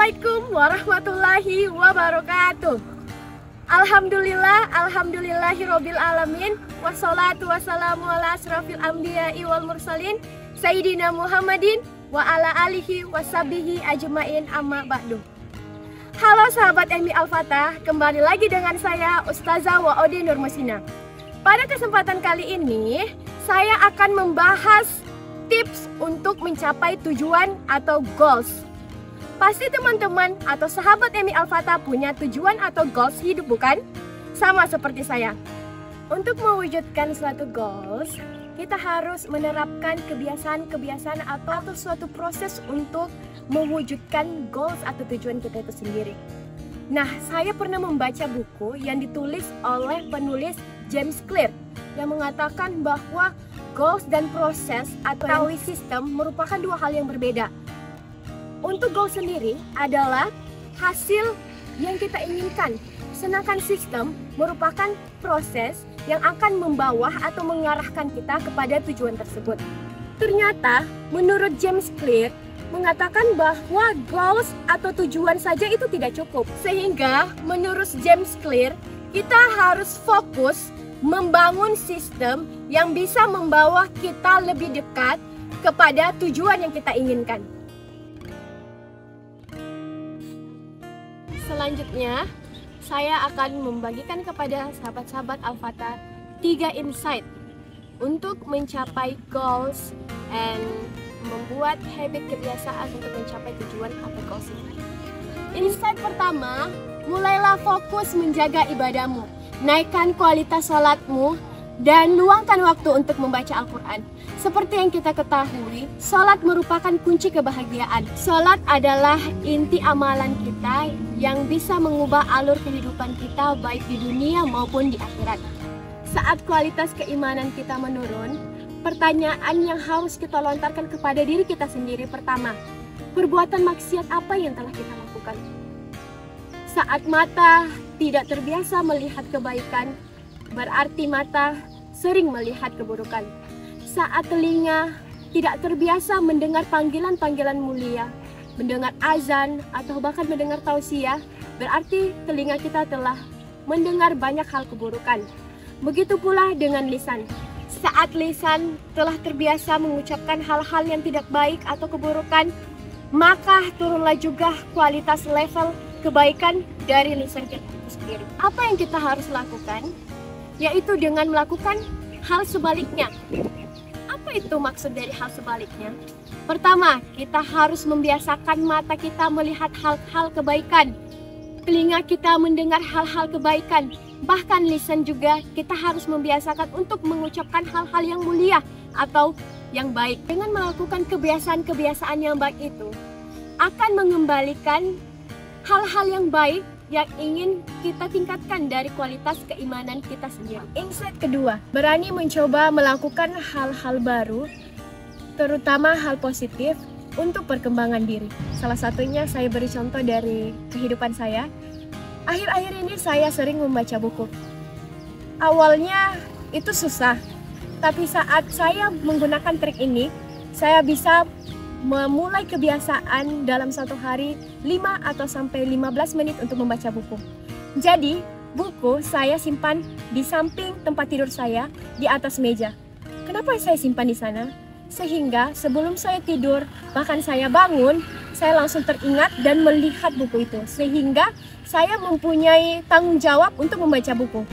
Assalamualaikum warahmatullahi wabarakatuh. Alhamdulillahirobbil alamin. Wassalatu wassalamu ala asrofil anbiya'i wal mursalin Sayyidina Muhammadin wa ala alihi washabihi ajmain amma ba'du. Halo sahabat MI Al-Fatah, kembali lagi dengan saya Ustazah Wa'ode Nurmusina. Pada kesempatan kali ini saya akan membahas tips untuk mencapai tujuan atau goals. Pasti teman-teman atau sahabat MI Al-Fatah punya tujuan atau goals hidup, bukan? Sama seperti saya. Untuk mewujudkan suatu goals, kita harus menerapkan kebiasaan-kebiasaan atau suatu proses untuk mewujudkan goals atau tujuan kita itu sendiri. Nah, saya pernah membaca buku yang ditulis oleh penulis James Clear yang mengatakan bahwa goals dan proses atau sistem merupakan dua hal yang berbeda. Untuk goal sendiri adalah hasil yang kita inginkan, sedangkan sistem merupakan proses yang akan membawa atau mengarahkan kita kepada tujuan tersebut. Ternyata menurut James Clear mengatakan bahwa goals atau tujuan saja itu tidak cukup. Sehingga menurut James Clear kita harus fokus membangun sistem yang bisa membawa kita lebih dekat kepada tujuan yang kita inginkan. Selanjutnya, saya akan membagikan kepada sahabat-sahabat Al-Fatah 3 insight untuk mencapai goals and membuat habit kebiasaan untuk mencapai tujuan atau goals ini. Insight pertama, mulailah fokus menjaga ibadahmu. Naikkan kualitas sholatmu dan luangkan waktu untuk membaca Al-Quran. Seperti yang kita ketahui, sholat merupakan kunci kebahagiaan. Sholat adalah inti amalan kita yang bisa mengubah alur kehidupan kita baik di dunia maupun di akhirat. Saat kualitas keimanan kita menurun, pertanyaan yang harus kita lontarkan kepada diri kita sendiri pertama, perbuatan maksiat apa yang telah kita lakukan? Saat mata tidak terbiasa melihat kebaikan, berarti mata sering melihat keburukan. Saat telinga tidak terbiasa mendengar panggilan-panggilan mulia, mendengar azan atau bahkan mendengar tausiah, berarti telinga kita telah mendengar banyak hal keburukan. Begitu pula dengan lisan. Saat lisan telah terbiasa mengucapkan hal-hal yang tidak baik atau keburukan, maka turunlah juga kualitas level kebaikan dari lisan kita sendiri. Apa yang kita harus lakukan? Yaitu dengan melakukan hal sebaliknya. Apa itu maksud dari hal sebaliknya? Pertama, kita harus membiasakan mata kita melihat hal-hal kebaikan, telinga kita mendengar hal-hal kebaikan, bahkan lisan juga kita harus membiasakan untuk mengucapkan hal-hal yang mulia atau yang baik. Dengan melakukan kebiasaan-kebiasaan yang baik itu akan mengembalikan hal-hal yang baik yang ingin kita tingkatkan dari kualitas keimanan kita sendiri. Insight kedua, berani mencoba melakukan hal-hal baru, terutama hal positif untuk perkembangan diri. Salah satunya saya beri contoh dari kehidupan saya. Akhir-akhir ini saya sering membaca buku. Awalnya itu susah, tapi saat saya menggunakan trik ini, saya bisa memulai kebiasaan dalam satu hari 5 atau sampai 15 menit untuk membaca buku. Jadi, buku saya simpan di samping tempat tidur saya di atas meja. Kenapa saya simpan di sana? Sehingga sebelum saya tidur, bahkan saya bangun, saya langsung teringat dan melihat buku itu. Sehingga saya mempunyai tanggung jawab untuk membaca buku.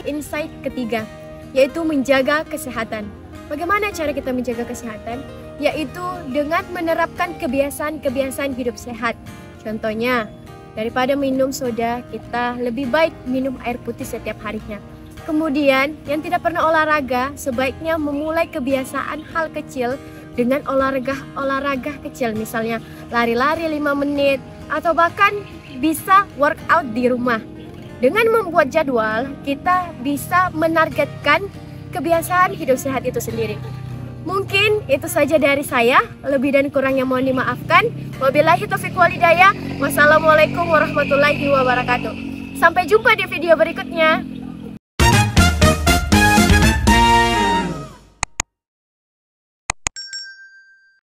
Insight ketiga, yaitu menjaga kesehatan. Bagaimana cara kita menjaga kesehatan? Yaitu dengan menerapkan kebiasaan-kebiasaan hidup sehat. Contohnya, daripada minum soda, kita lebih baik minum air putih setiap harinya. Kemudian, yang tidak pernah olahraga, sebaiknya memulai kebiasaan hal kecil dengan olahraga kecil. Misalnya, lari-lari 5 menit, atau bahkan bisa workout di rumah. Dengan membuat jadwal, kita bisa menargetkan kebiasaan hidup sehat itu sendiri. Mungkin itu saja dari saya, lebih dan kurangnya mohon dimaafkan. Wabillahi taufiq wal hidayah. Wassalamualaikum warahmatullahi wabarakatuh. Sampai jumpa di video berikutnya.